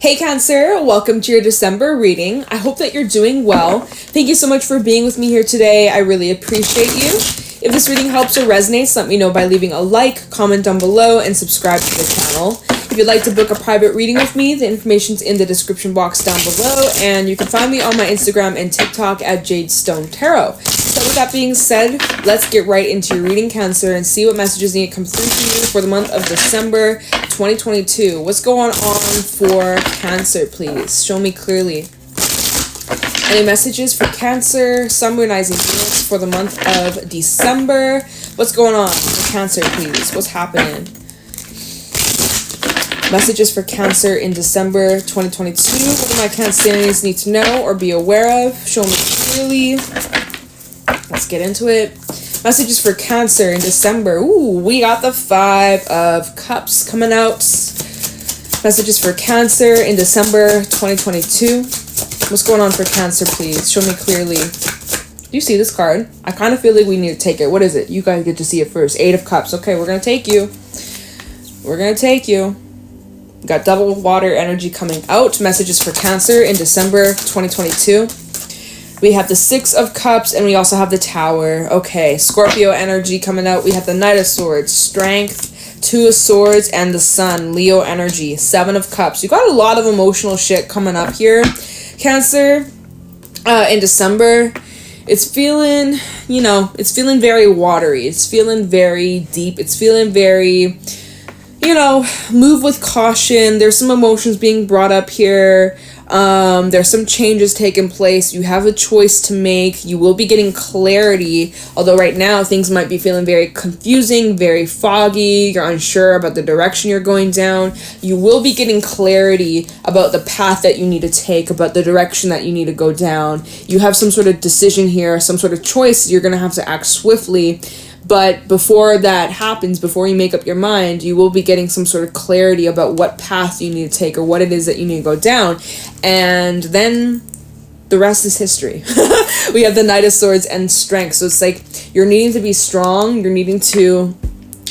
Hey Cancer, welcome to your December reading. I hope that you're doing well. Thank you so much for being with me here today. I really appreciate you. If this reading helps or resonates, let me know by leaving a like, comment down below, and subscribe to the channel. If you'd like to book a private reading with me, the information's in the description box down below, and you can find me on my Instagram and TikTok at Jadestone Tarot. So with that being said, let's get right into your reading, Cancer, and see what messages need to come through for you for the month of December 2022. What's going on for Cancer, please? Show me clearly. Any messages for Cancer, Sun, Moon, Rising, Venus for the month of December? What's going on for Cancer, please? What's happening? Messages for Cancer in December 2022. What do my Cancerians need to know or be aware of? Show me clearly. Let's get into it. Messages for Cancer in December. Ooh, we got the 5 of Cups coming out. Messages for Cancer in December 2022. What's going on for Cancer, please? Show me clearly. Do you see this card? I kind of feel like we need to take it. What is it? You guys get to see it first. 8 of Cups. Okay, we're going to take you. We're going to take you. We got double water energy coming out. Messages for Cancer in December 2022. We have the 6 of Cups, and we also have the Tower. Okay, Scorpio energy coming out. We have the Knight of Swords, Strength, 2 of Swords, and the Sun, Leo energy, 7 of Cups. You got a lot of emotional shit coming up here, Cancer, in December. It's feeling, it's feeling very watery. It's feeling very deep. It's feeling very, move with caution. There's some emotions being brought up here. There's some changes taking place. You have a choice to make. You will be getting clarity, although right now things might be feeling very confusing, very foggy. You're unsure about the direction you're going down. You will be getting clarity about the path that you need to take, about the direction that you need to go down. You have some sort of decision here, some sort of choice. You're going to have to act swiftly. But before that happens, before you make up your mind, you will be getting some sort of clarity about what path you need to take or what it is that you need to go down. And then the rest is history. We have the Knight of Swords and Strength. So it's like you're needing to be strong. You're needing to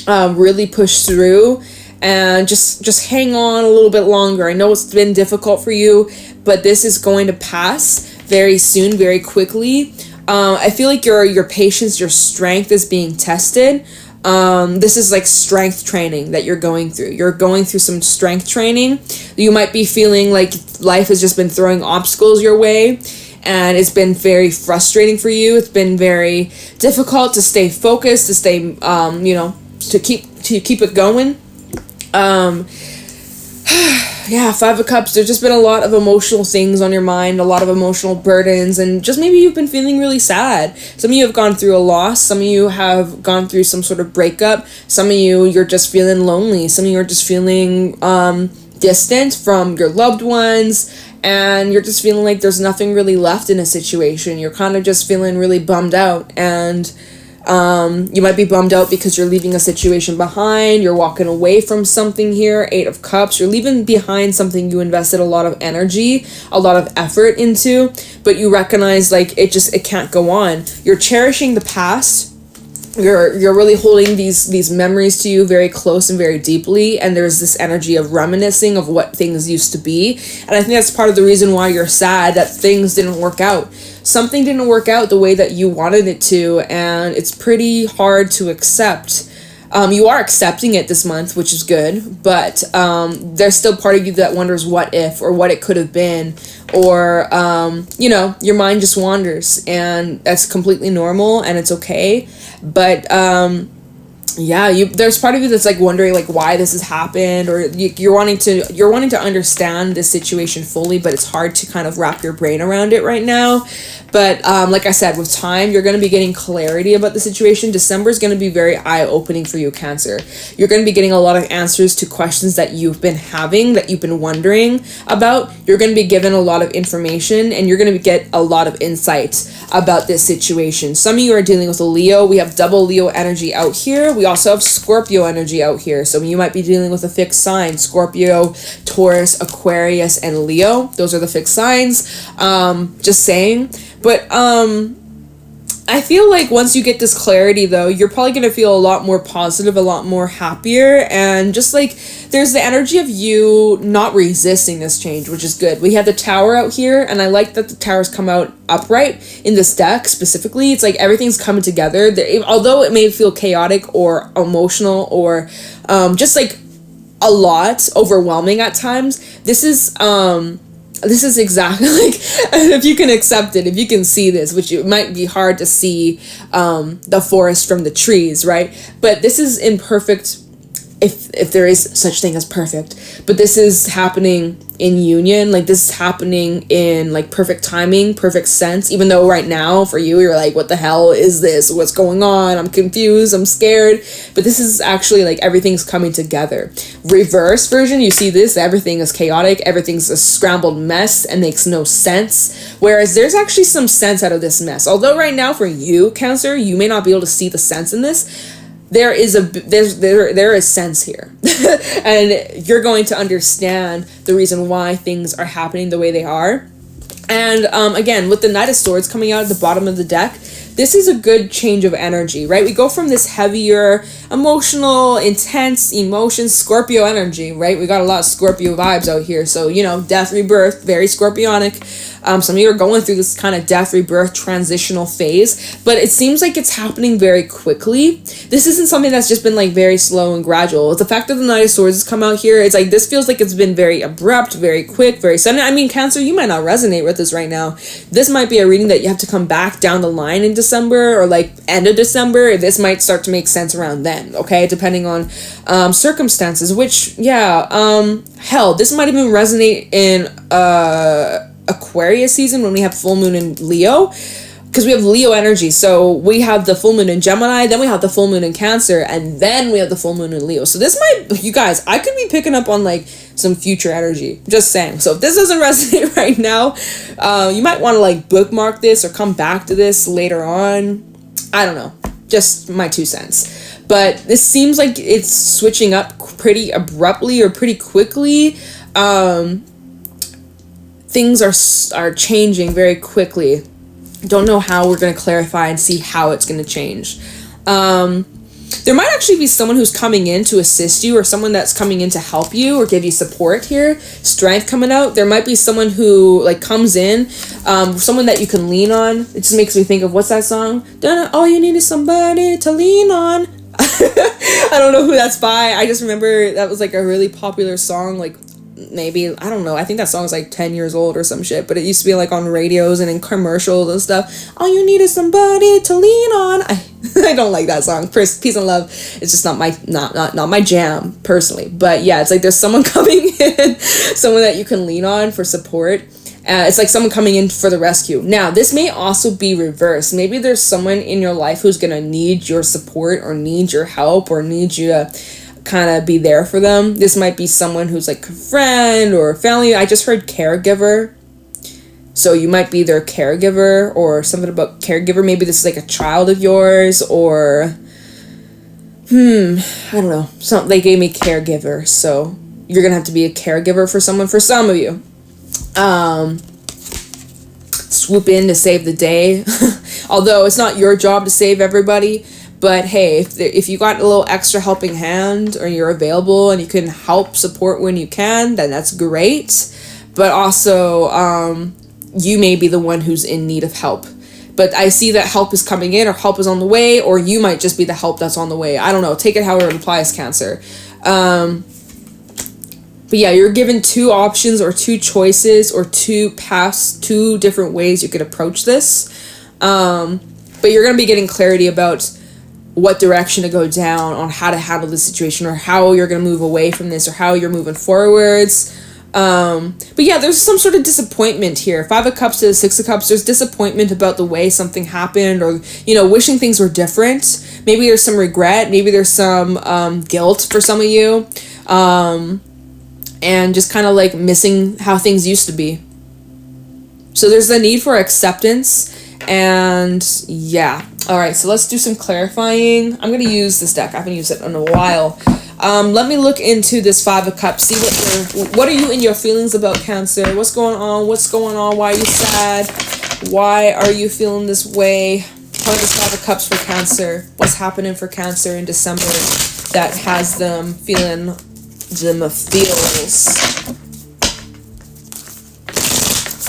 really push through and just hang on a little bit longer. I know it's been difficult for you, but this is going to pass very soon, very quickly. I feel like your patience, your strength is being tested. This is like strength training that you're going through. You're going through some strength training. You might be feeling like life has just been throwing obstacles your way, and it's been very frustrating for you. It's been very difficult to stay focused, to stay, to keep it going. Yeah, 5 of Cups. There's just been a lot of emotional things on your mind, a lot of emotional burdens, and just maybe you've been feeling really sad. Some of you have gone through a loss. Some of you have gone through some sort of breakup. Some of you're just feeling lonely. Some of you are just feeling distant from your loved ones, and you're just feeling like there's nothing really left in a situation. You're kind of just feeling really bummed out, and you might be bummed out because you're leaving a situation behind. You're walking away from something here. 8 of Cups. You're leaving behind something you invested a lot of energy, a lot of effort into, but you recognize like it can't go on. You're cherishing the past. You're really holding these memories to you very close and very deeply, and there's this energy of reminiscing of what things used to be. And I think that's part of the reason why you're sad that things didn't work out. Something didn't work out the way that you wanted it to, and it's pretty hard to accept. You are accepting it this month, which is good, but there's still part of you that wonders what if or what it could have been, or your mind just wanders, and that's completely normal and it's okay. But there's part of you that's like wondering like why this has happened, or you're wanting to understand this situation fully, but it's hard to kind of wrap your brain around it right now. But like I said, with time, you're going to be getting clarity about the situation. December is going to be very eye-opening for you, Cancer. You're going to be getting a lot of answers to questions that you've been having, that you've been wondering about. You're going to be given a lot of information, and you're going to get a lot of insight about this situation. Some of you are dealing with a Leo. We have double Leo energy out here. We also have Scorpio energy out here. So you might be dealing with a fixed sign: Scorpio, Taurus, Aquarius, and Leo. Those are the fixed signs. Just saying. But I feel like once you get this clarity, though, you're probably going to feel a lot more positive, a lot more happier, and just like there's the energy of you not resisting this change, which is good. We have the tower out here, and I like that the towers come out upright in this deck specifically. It's like everything's coming together. Although it may feel chaotic or emotional or just like a lot overwhelming at times, this is exactly like, if you can accept it, if you can see this, which it might be hard to see the forest from the trees, right? But this is in perfect, if there is such thing as perfect, but this is happening in union. Like this is happening in like perfect timing, perfect sense, even though right now for you, you're like, what the hell is this? What's going on? I'm confused, I'm scared. But this is actually like everything's coming together. Reverse version, you see this, everything is chaotic, everything's a scrambled mess and makes no sense. Whereas there's actually some sense out of this mess. Although right now for you, Cancer, you may not be able to see the sense in this. There is sense here. And you're going to understand the reason why things are happening the way they are. And again, with the Knight of Swords coming out at the bottom of the deck, this is a good change of energy, right? We go from this heavier, emotional, intense emotions, Scorpio energy, right? We got a lot of Scorpio vibes out here. So, you know, death, rebirth, very Scorpionic. Some of you are going through this kind of death, rebirth, transitional phase, but it seems like it's happening very quickly. This isn't something that's just been like very slow and gradual. It's the fact that the Knight of Swords has come out here. It's like, this feels like it's been very abrupt, very quick, very sudden. I mean, Cancer, you might not resonate with this right now. This might be a reading that you have to come back down the line in December or like end of December. This might start to make sense around then, okay? Depending on circumstances, which, yeah, hell, this might even resonate in Aquarius season when we have full moon in Leo, because we have Leo energy. So we have the full moon in Gemini, then we have the full moon in Cancer, and then we have the full moon in Leo. So this might, you guys, I could be picking up on like some future energy, just saying. So if this doesn't resonate right now, you might want to like bookmark this or come back to this later on. I don't know, just my 2 cents. But this seems like it's switching up pretty abruptly or pretty quickly. Things are changing very quickly. Don't know how we're going to clarify and see how it's going to change. There might actually be someone who's coming in to assist you, or someone that's coming in to help you or give you support here. Strength coming out. There might be someone who like comes in, someone that you can lean on. It just makes me think of, what's that song? Dunne, all you need is somebody to lean on. I don't know who that's by. I just remember that was like a really popular song, like maybe, I don't know, I think that song is like 10 years old or some shit, but it used to be like on radios and in commercials and stuff. All you need is somebody to lean on. I don't like that song. Peace and love, it's just not my jam personally. But yeah, it's like there's someone coming in, someone that you can lean on for support. It's like someone coming in for the rescue. Now, this may also be reversed. Maybe there's someone in your life who's gonna need your support or need your help or need you to kind of be there for them. This might be someone who's like a friend or family. I just heard caregiver. So you might be their caregiver or something about caregiver. Maybe this is like a child of yours or, I don't know. They gave me caregiver. So you're going to have to be a caregiver for someone, for some of you. Swoop in to save the day. Although it's not your job to save everybody. But hey, if you got a little extra helping hand or you're available and you can help support when you can, then that's great. But also, you may be the one who's in need of help. But I see that help is coming in or help is on the way, or you might just be the help that's on the way. I don't know. Take it however it applies, Cancer. But yeah, you're given 2 options or 2 choices or 2 paths, 2 different ways you could approach this. But you're going to be getting clarity about what direction to go down on how to handle the situation or how you're going to move away from this or how you're moving forwards. But yeah, there's some sort of disappointment here. 5 of Cups to the 6 of Cups. There's disappointment about the way something happened or, you know, wishing things were different. Maybe there's some regret. Maybe there's some guilt for some of you. And just kind of like missing how things used to be. So there's the need for acceptance. And yeah. All right, so let's do some clarifying. I'm going to use this deck. I haven't used it in a while. Let me look into this 5 of Cups. See what are you in your feelings about, Cancer? What's going on? What's going on? Why are you sad? Why are you feeling this way? How about this Five of Cups for Cancer? What's happening for Cancer in December that has them feeling the feels?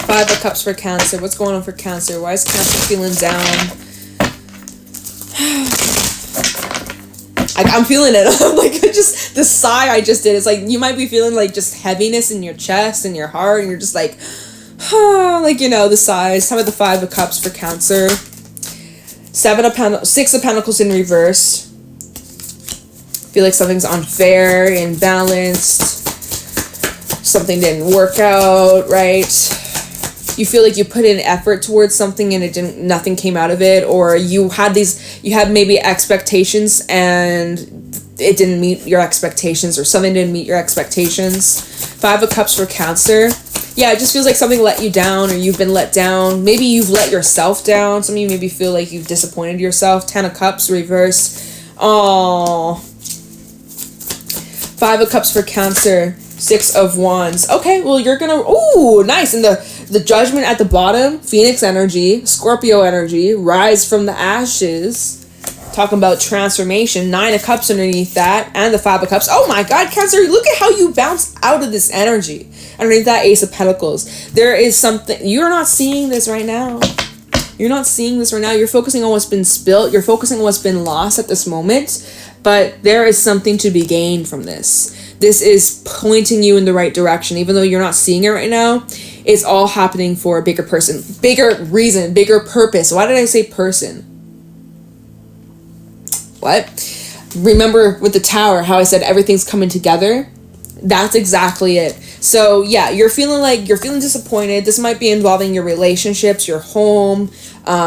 Five of Cups for Cancer. What's going on for Cancer? Why is Cancer feeling down? I'm feeling it. Like, just the sigh I just did. It's like you might be feeling like just heaviness in your chest and your heart, and you're just like, like, you know, the sighs. How about the Five of Cups for Cancer? Six of Pentacles in reverse. Feel like something's unfair, imbalanced. Something didn't work out, right? You feel like you put in effort towards something and nothing came out of it, or you had maybe expectations and it didn't meet your expectations, or something didn't meet your expectations. Five of Cups for Cancer. Yeah, it just feels like something let you down, or you've been let down. Maybe you've let yourself down. Some of you maybe feel like you've disappointed yourself. 10 of Cups, reverse. Oh. 5 of Cups for Cancer. 6 of Wands. Okay, well, you're gonna... Ooh, nice. And the Judgment at the bottom. Phoenix energy. Scorpio energy. Rise from the ashes. Talking about transformation. 9 of Cups underneath that. And the 5 of Cups. Oh my God, Cancer, look at how you bounce out of this energy. Underneath that Ace of Pentacles. There is something... You're not seeing this right now. You're not seeing this right now. You're focusing on what's been spilt. You're focusing on what's been lost at this moment. But there is something to be gained from this. This is pointing you in the right direction. Even though you're not seeing it right now, it's all happening for a bigger person. Bigger reason. Bigger purpose. Why did I say person? What? Remember with the Tower, how I said everything's coming together? That's exactly it. So yeah, you're feeling disappointed. This might be involving your relationships, your home,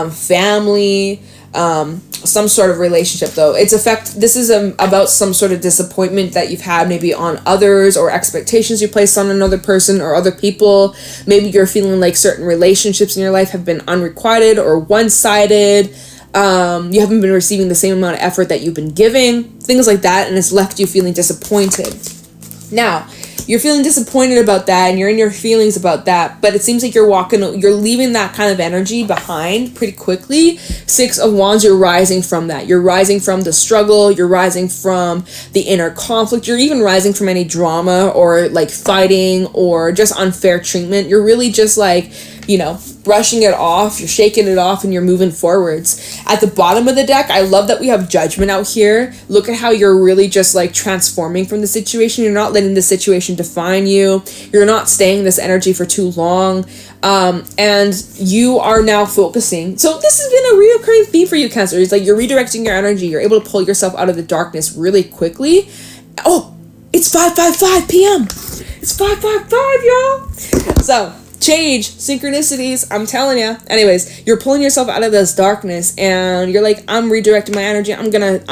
family, some sort of relationship though. This is about some sort of disappointment that you've had maybe on others, or expectations you placed on another person or other people. Maybe you're feeling like certain relationships in your life have been unrequited or one-sided. You haven't been receiving the same amount of effort that you've been giving, things like that, and it's left you feeling disappointed. Now, you're feeling disappointed about that, and you're in your feelings about that, but it seems like you're leaving that kind of energy behind pretty quickly. 6 of Wands, you're rising from that. You're rising from the struggle. You're rising from the inner conflict. You're even rising from any drama or like fighting or just unfair treatment. You're really just like, brushing it off. You're shaking it off, and you're moving forwards. At the bottom of the deck, I love that we have Judgment out here. Look at how you're really just like transforming from the situation. You're not letting the situation define you. You're not staying in this energy for too long. And you are now focusing. So this has been a reoccurring theme for you, Cancer. It's like you're redirecting your energy. You're able to pull yourself out of the darkness really quickly. Oh, it's 5:55 p.m. It's 5:55, y'all. So change, synchronicities, I'm telling you. Anyways, you're pulling yourself out of this darkness, and you're like, I'm redirecting my energy. I'm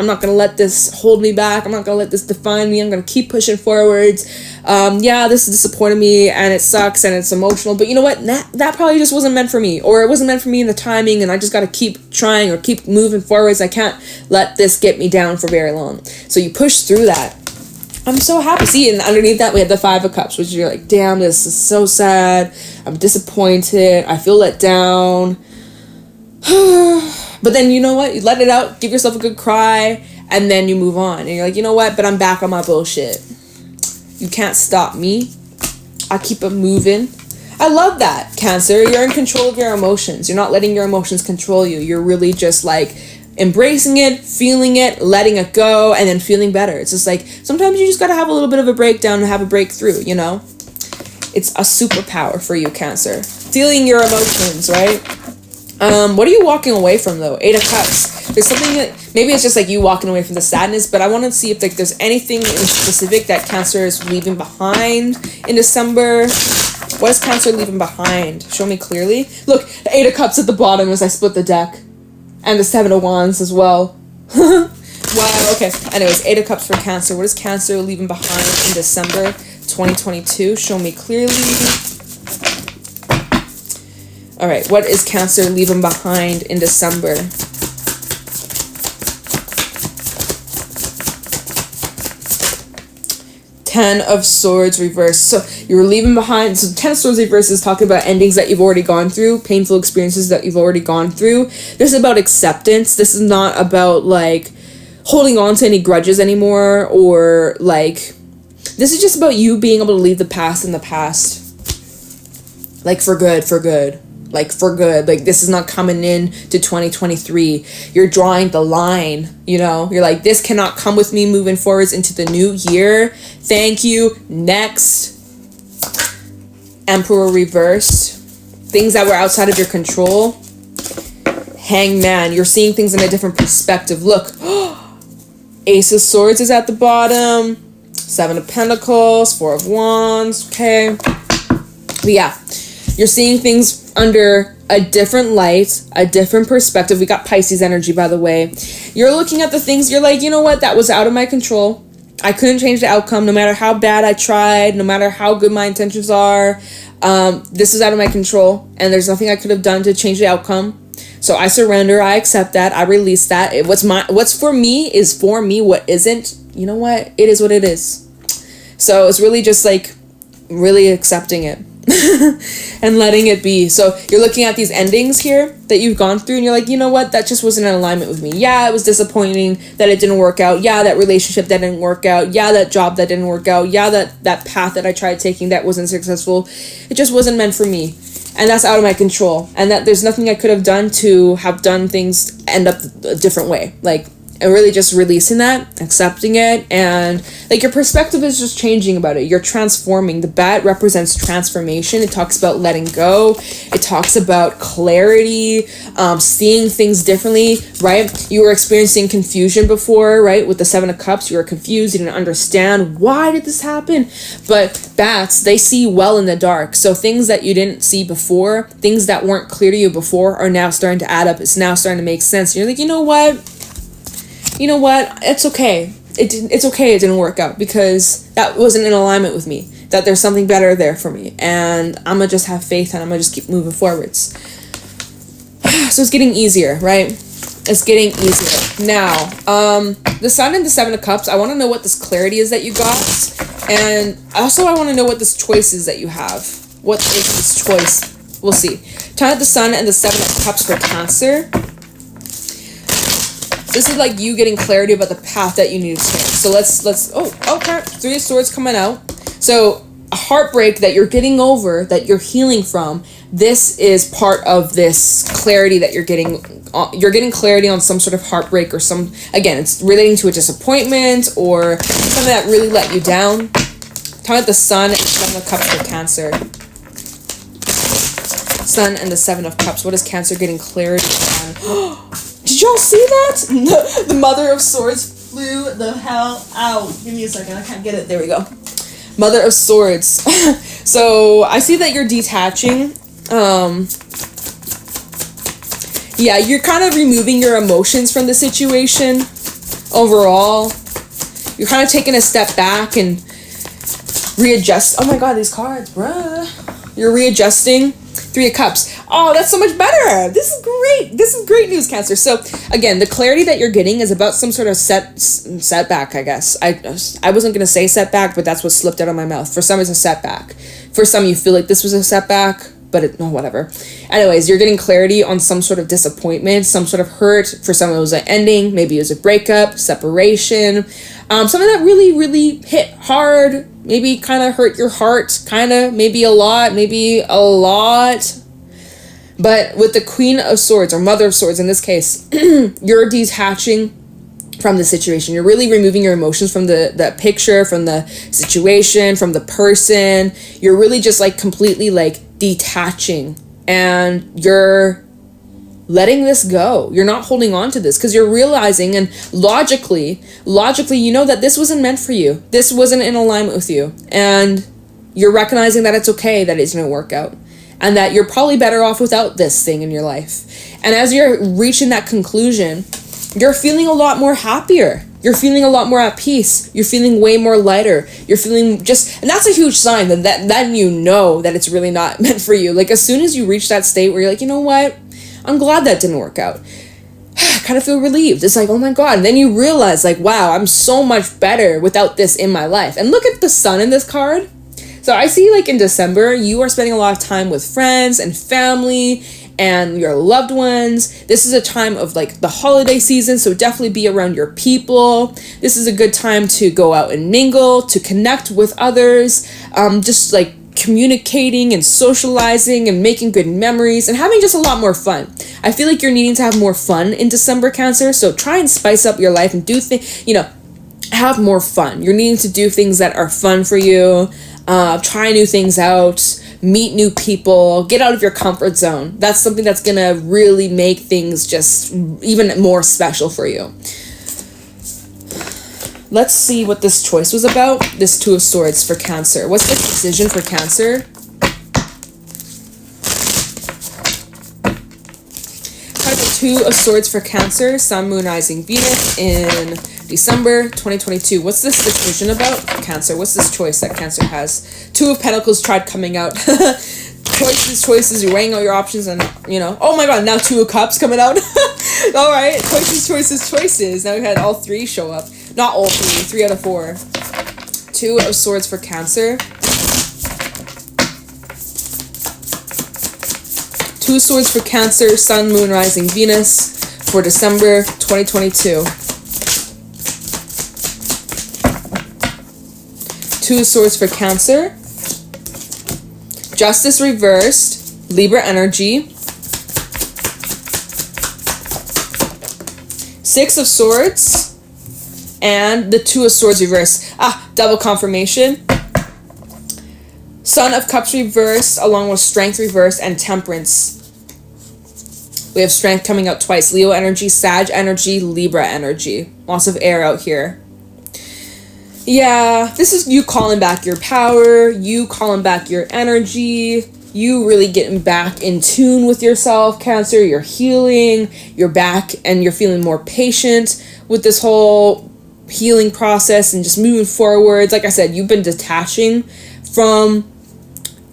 not gonna let this hold me back. I'm not gonna let this define me. I'm gonna keep pushing forwards. Yeah, this is disappointing me, and it sucks, and it's emotional, but you know what? That probably just wasn't meant for me, or it wasn't meant for me in the timing, and I just gotta keep trying or keep moving forwards. I can't let this get me down for very long. So you push through that. I'm so happy. See, and underneath that, we had the 5 of Cups, which you're like, damn, this is so sad. I'm disappointed. I feel let down. But then, you know what? You let it out. Give yourself a good cry. And then you move on. And you're like, you know what? But I'm back on my bullshit. You can't stop me. I keep it moving. I love that, Cancer. You're in control of your emotions. You're not letting your emotions control you. You're really just like embracing it, feeling it, letting it go, and then feeling better. It's just like, sometimes you just gotta have a little bit of a breakdown and have a breakthrough, It's a superpower for you, Cancer. Feeling your emotions, right? What are you walking away from, though? 8 of Cups. There's something that, maybe it's just like you walking away from the sadness, but I want to see if there's anything in specific that Cancer is leaving behind in December. What is Cancer leaving behind? Show me clearly. Look, the 8 of Cups at the bottom as I split the deck. And the 7 of Wands as well. Wow, okay. Anyways, 8 of Cups for Cancer. What is Cancer leaving behind in December 2022? Show me clearly. All right, what is Cancer leaving behind in December? Ten of Swords reversed. So you were leaving behind. So 10 of Swords reversed is talking about endings that you've already gone through, painful experiences that you've already gone through. This is about acceptance. This is not about like holding on to any grudges anymore, or like, this is just about you being able to leave the past in the past. Like for good. Like for good. Like this is not coming in to 2023. You're drawing the line, you know? You're like, this cannot come with me moving forwards into the new year. Thank you. Next. Emperor reversed. Things that were outside of your control. Hangman. You're seeing things in a different perspective. Look. Ace of Swords is at the bottom. 7 of Pentacles. 4 of Wands. Okay. But yeah. You're seeing things under a different light, a different perspective. We got Pisces energy, by the way. You're looking at the things, you're like, you know what? That was out of my control. I couldn't change the outcome, no matter how bad I tried, no matter how good my intentions are. This is out of my control, and there's nothing I could have done to change the outcome. So I surrender. I accept that. I release that. What's for me is for me. What isn't, you know what? It is what it is. So it's really just like really accepting it. And letting it be. So you're looking at these endings here that you've gone through, and you're like, you know what, that just wasn't in alignment with me. Yeah, it was disappointing that it didn't work out. Yeah, that relationship that didn't work out. Yeah, that job that didn't work out. Yeah, that path that I tried taking that wasn't successful. It just wasn't meant for me, and that's out of my control, and that there's nothing I could have done to have done things end up a different way. Like, and really just releasing that, accepting it, and like your perspective is just changing about it. You're transforming. The bat represents transformation. It talks about letting go. It talks about clarity, seeing things differently, right? You were experiencing confusion before, right? With the 7 of Cups, you were confused. You didn't understand, why did this happen? But bats, they see well in the dark. So things that you didn't see before, things that weren't clear to you before, are now starting to add up. It's now starting to make sense. You're like, you know what? It's okay. It's okay it didn't work out, because that wasn't in alignment with me. That there's something better there for me. And I'm going to just have faith, and I'm going to just keep moving forwards. So it's getting easier, right? It's getting easier. Now, the Sun and the 7 of Cups, I want to know what this clarity is that you got. And also I want to know what this choice is that you have. What is this choice? We'll see. Time at the Sun and the 7 of Cups for Cancer. This is like you getting clarity about the path that you need to take. So let's okay. 3 of Swords coming out. So a heartbreak that you're getting over, that you're healing from, this is part of this clarity that you're getting. You're getting clarity on some sort of heartbreak, or some, again, it's relating to a disappointment or something that really let you down. Time at the Sun and 7 of Cups for Cancer. Sun and the 7 of Cups. What is Cancer getting clarity on? Did y'all see that? The Mother of Swords flew the hell out. Give me a second. I can't get it. There we go. Mother of Swords. So I see that you're detaching. Yeah, you're kind of removing your emotions from the situation overall. You're kind of taking a step back and readjust. Oh my God, these cards, bruh. You're readjusting. 3 of Cups. Oh, that's so much better. This is great. This is great news, Cancer. So again, the clarity that you're getting is about some sort of setback, I guess. I wasn't going to say setback, but that's what slipped out of my mouth. For some, it's a setback. For some, you feel like this was a setback, but whatever. Anyways, you're getting clarity on some sort of disappointment, some sort of hurt. For some, it was an ending. Maybe it was a breakup, separation. Something that really, really hit hard. Maybe kind of hurt your heart. Kind of, maybe a lot. But with the Queen of Swords, or Mother of Swords in this case, you're detaching from the situation. You're really removing your emotions from the picture, from the situation, from the person. You're really just like completely like detaching, and you're letting this go. You're not holding on to this, because you're realizing, and logically, you know that this wasn't meant for you. This wasn't in alignment with you. And you're recognizing that it's okay that it didn't work out, and that you're probably better off without this thing in your life. And as you're reaching that conclusion, you're feeling a lot more happier. You're feeling a lot more at peace. You're feeling way more lighter. You're feeling just, and that's a huge sign that then you know that it's really not meant for you. Like as soon as you reach that state where you're like, you know what? I'm glad that didn't work out. kind of feel relieved. It's like, oh my God. And then you realize like, wow, I'm so much better without this in my life. And look at the sun in this card. So I see like in December, you are spending a lot of time with friends and family and your loved ones. This is a time of like the holiday season, so definitely be around your people. This is a good time to go out and mingle, to connect with others, just like communicating and socializing and making good memories and having just a lot more fun. I feel like you're needing to have more fun in December, Cancer, so try and spice up your life and do things, have more fun. You're needing to do things that are fun for you, try new things out, meet new people, get out of your comfort zone. That's something that's gonna really make things just even more special for you. Let's see what this choice was about. This Two of Swords for Cancer. What's the decision for Cancer? Two of Swords for Cancer, Sun, Moon, Rising, Venus in December 2022. What's this decision about? Cancer. What's this choice that Cancer has? Two of Pentacles tried coming out. Choices, you're weighing out your options and, oh my God, now Two of Cups coming out. All right, choices. Now we had all three show up. Not all three, 3 out of 4. Two of Swords for Cancer. Two of Swords for Cancer, Sun, Moon, Rising, Venus for December 2022. Two of Swords for Cancer. Justice reversed, Libra energy. Six of Swords and the Two of Swords reversed. Double confirmation. Son of Cups reversed along with Strength reversed and Temperance. We have Strength coming out twice. Leo energy, Sag energy, Libra energy. Lots of air out here. Yeah, this is you calling back your power, you calling back your energy, you really getting back in tune with yourself, Cancer. You're healing, you're back, and you're feeling more patient with this whole healing process and just moving forwards. Like I said, you've been detaching from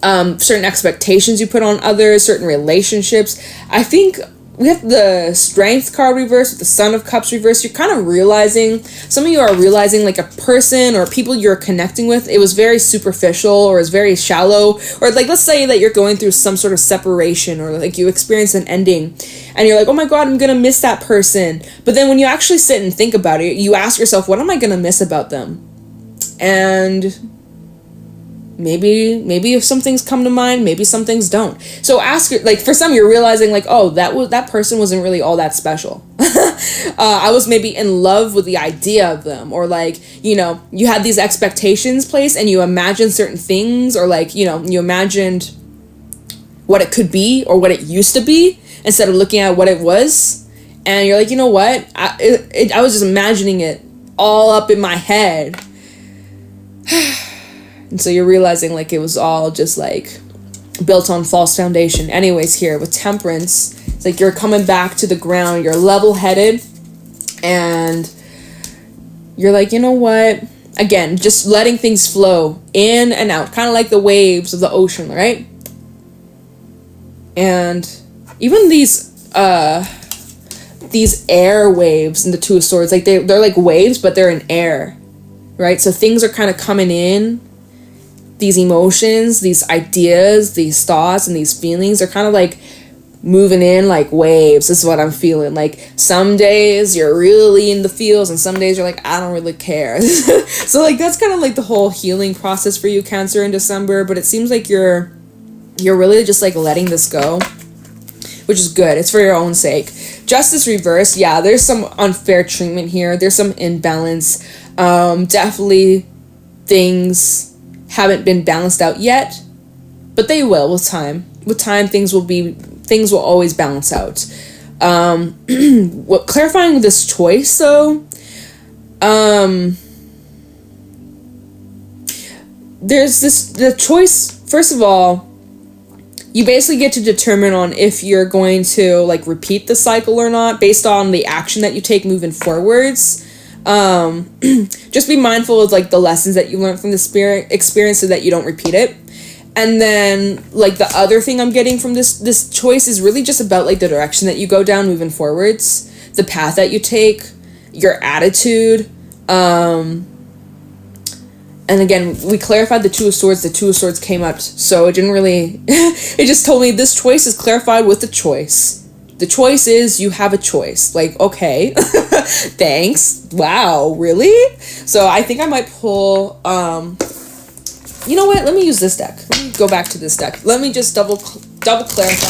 certain expectations you put on others, certain relationships. I think we have the Strength card reversed with the Son of Cups reversed. You're kind of realizing, some of you are realizing like a person or people you're connecting with, it was very superficial or is very shallow, or like let's say that you're going through some sort of separation or like you experience an ending and you're like, oh my God, I'm gonna miss that person. But then when you actually sit and think about it, you ask yourself, what am I gonna miss about them? And maybe if some things come to mind, maybe some things don't. So ask, like for some you're realizing like, oh, that person wasn't really all that special. I was maybe in love with the idea of them, or like, you had these expectations placed and you imagined certain things, or like, you imagined what it could be or what it used to be instead of looking at what it was. And you're like, you know what? I was just imagining it all up in my head. And so you're realizing like it was all just like built on false foundation. Anyways, here with Temperance, it's like you're coming back to the ground, you're level-headed, and you're like, you know what? Again, just letting things flow in and out, kind of like the waves of the ocean, right? And even these air waves in the Two of Swords, like they're like waves, but they're in air, right? So things are kind of coming in. These emotions, these ideas, these thoughts, and these feelings are kind of like moving in like waves. This is what I'm feeling. Like some days you're really in the feels and some days you're like, I don't really care. So like that's kind of like the whole healing process for you, Cancer, in December. But it seems like you're really just like letting this go, which is good. It's for your own sake. Justice reversed. Yeah, there's some unfair treatment here. There's some imbalance. Definitely things haven't been balanced out yet, but they will with time. With time, things will always balance out. What clarifying this choice though, there's the choice. First of all, you basically get to determine on if you're going to like repeat the cycle or not based on the action that you take moving forwards. Just be mindful of like the lessons that you learned from the experience so that you don't repeat it. And then like the other thing I'm getting from this choice is really just about like the direction that you go down moving forwards. the path that you take, your attitude. And again, we clarified the Two of Swords. The Two of Swords came up, so it didn't really... it just told me this choice is clarified with the choice. The choice is you have a choice. Like, okay. Thanks. Wow, really? So I think I might pull... you know what? Let me use this deck. Let me go back to this deck. Let me just double clarify.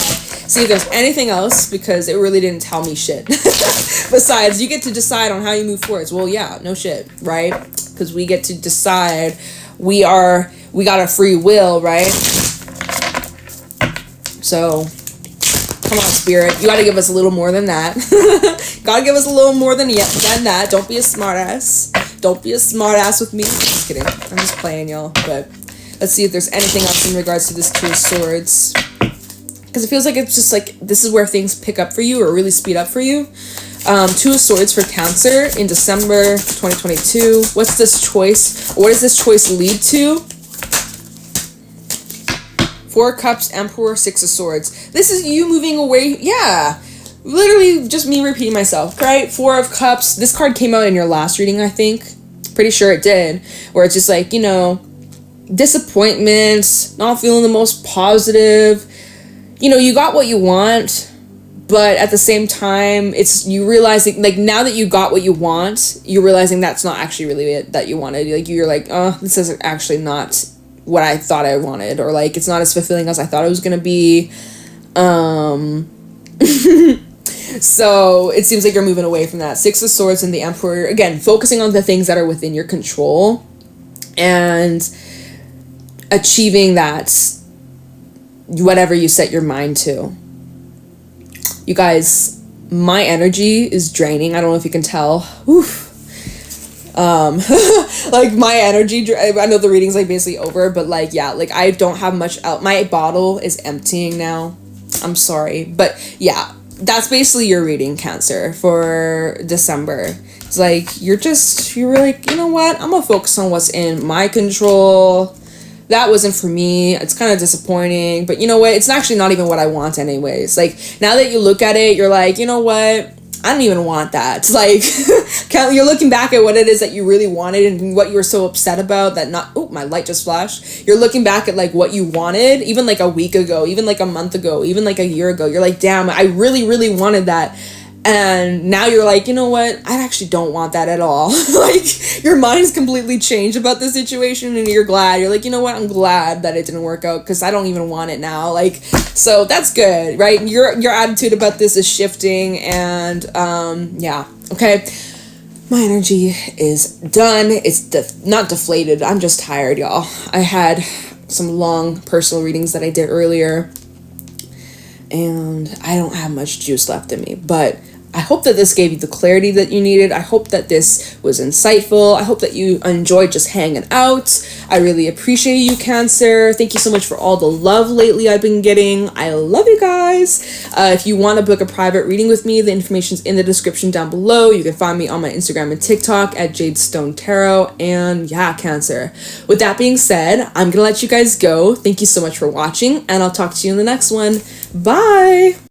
See if there's anything else, because it really didn't tell me shit. Besides, you get to decide on how you move forwards. Well, yeah, no shit, right? Because we get to decide. We got a free will, right? So, come on, Spirit. You gotta give us a little more than that. Gotta give us a little more than that. Don't be a smartass. Don't be a smartass with me. Just kidding. I'm just playing, y'all. But let's see if there's anything else in regards to this Two of Swords. Because it feels like it's just like, this is where things pick up for you or really speed up for you. Two of Swords for Cancer in December 2022. What's this choice? What does this choice lead to? Four of Cups, Emperor, Six of Swords. This is you moving away. Yeah. Literally just me repeating myself, right? Four of Cups. This card came out in your last reading, I think. Pretty sure it did. Where it's just like, you know, disappointments, not feeling the most positive. You know, you got what you want, but at the same time, it's you realizing, like, now that you got what you want, you're realizing that's not actually really it that you wanted. Like, you're like, oh, this is actually not what I thought I wanted, or like, it's not as fulfilling as I thought it was gonna be. So it seems like you're moving away from that. Six of Swords and the Emperor, again, focusing on the things that are within your control and achieving that, whatever you set your mind to. You guys, my energy is draining. I don't know if you can tell. Oof. Like, my energy, I know the reading's like basically over, but like, yeah, like, I don't have much out. My bottle is emptying now. I'm sorry, but yeah, that's basically your reading, Cancer, for December. It's like, you're like, you know what, I'm gonna focus on what's in my control. That wasn't for me. It's kind of disappointing, but you know what? It's actually not even what I want anyways. Like, now that you look at it, you're like, you know what? I don't even want that. It's like, you're looking back at what it is that you really wanted and what you were so upset about that not, oh, my light just flashed. You're looking back at like what you wanted, even like a week ago, even like a month ago, even like a year ago. You're like, damn, I really, really wanted that. And now you're like, you know what? I actually don't want that at all. Like, your mind's completely changed about the situation and you're glad. You're like, you know what? I'm glad that it didn't work out because I don't even want it now. Like, so that's good, right? Your attitude about this is shifting and, yeah. Okay. My energy is done. It's not deflated. I'm just tired, y'all. I had some long personal readings that I did earlier and I don't have much juice left in me, but I hope that this gave you the clarity that you needed. I hope that this was insightful. I hope that you enjoyed just hanging out. I really appreciate you, Cancer. Thank you so much for all the love lately I've been getting. I love you guys. If you want to book a private reading with me, the information's in the description down below. You can find me on my Instagram and TikTok at Jadestone Tarot. And yeah, Cancer. With that being said, I'm going to let you guys go. Thank you so much for watching, and I'll talk to you in the next one. Bye!